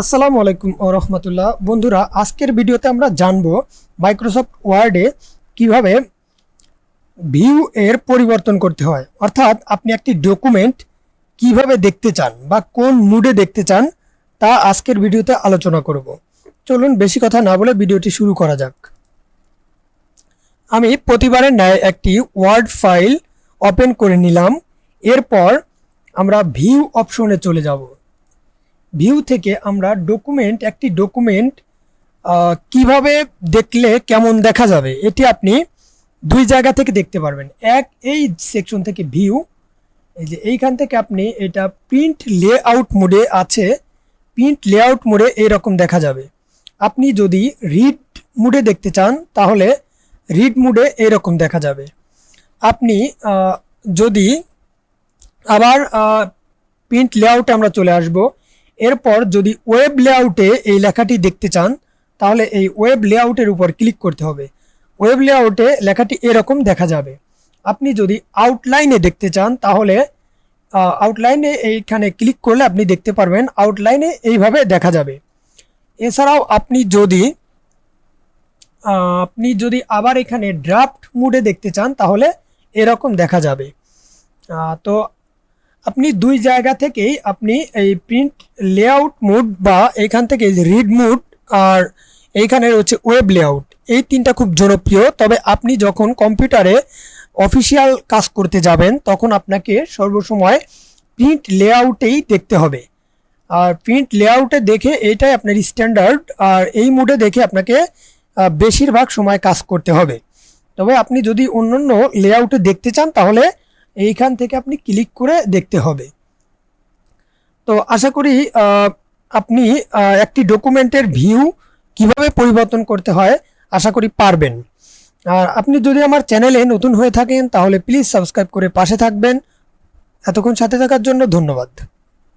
আসসালামু আলাইকুম ওয়া রাহমাতুল্লাহ। বন্ধুরা, আজকের ভিডিওতে আমরা জানবো মাইক্রোসফট ওয়ার্ডে কিভাবে ভিউ এর পরিবর্তন করতে হয়, অর্থাৎ আপনি একটি ডকুমেন্ট কিভাবে দেখতে চান বা কোন মুডে দেখতে চান তা আজকের ভিডিওতে আলোচনা করব। চলুন বেশি কথা না বলে ভিডিওটি শুরু করা যাক। আমি প্রতিবারের ন্যায় একটি ওয়ার্ড ফাইল ওপেন করে নিলাম। এরপর আমরা ভিউ অপশনে চলে যাব। ভিউ থেকে আমরা একটি ডকুমেন্ট কিভাবে দেখলে কেমন দেখা যাবে এটি আপনি দুই জায়গা থেকে দেখতে পারবেন। এই সেকশন থেকে ভিউ, এই যে এইখান থেকে আপনি এটা প্রিন্ট লেআউট মোডে আছে। প্রিন্ট লেআউট মোডে এইরকম দেখা যাবে। আপনি যদি রিড মোডে দেখতে চান তাহলে রিড মোডে এইরকম দেখা যাবে। আপনি যদি আবার প্রিন্ট লেআউটে আমরা চলে আসব। এরপর যদি ওয়েব লেআউটে এই লেখাটি দেখতে চান তাহলে এই ওয়েব লেআউটের উপর ক্লিক করতে হবে। ওয়েব লেআউটে লেখাটি এরকম দেখা যাবে। আপনি যদি আউটলাইনে দেখতে চান তাহলে আউটলাইনে এইখানে ক্লিক করলে আপনি দেখতে পারবেন আউটলাইনে এইভাবে দেখা যাবে। এছাড়াও আপনি যদি আবার এখানে ড্রাফট মোডে দেখতে চান তাহলে এরকম দেখা যাবে। তো আপনি দুই জায়গা থেকেই আপনি এই প্রিন্ট লেআউট মোড বা এইখান থেকে রিড মোড আর এইখানে হচ্ছে ওয়েব লেআউট, এই তিনটা খুব জনপ্রিয়। তবে আপনি যখন কম্পিউটারে অফিসিয়াল কাজ করতে যাবেন তখন আপনাকে সর্বসময় প্রিন্ট লেআউটেই দেখতে হবে। আর প্রিন্ট লেআউটে দেখে এইটাই আপনার স্ট্যান্ডার্ড, আর এই মোডে দেখে আপনাকে বেশিরভাগ সময় কাজ করতে হবে। তবে আপনি যদি অন্যান্য লেআউটে দেখতে চান তাহলে এইখান থেকে আপনি ক্লিক করে দেখতে হবে। তো আশা করি আপনি একটি ডকুমেন্টের ভিউ কিভাবে পরিবর্তন করতে হয় আশা করি পারবেন। আর আপনি যদি আমার চ্যানেলে নতুন হয়ে থাকেন তাহলে প্লিজ সাবস্ক্রাইব করে পাশে থাকবেন। এতক্ষণ সাথে থাকার জন্য ধন্যবাদ।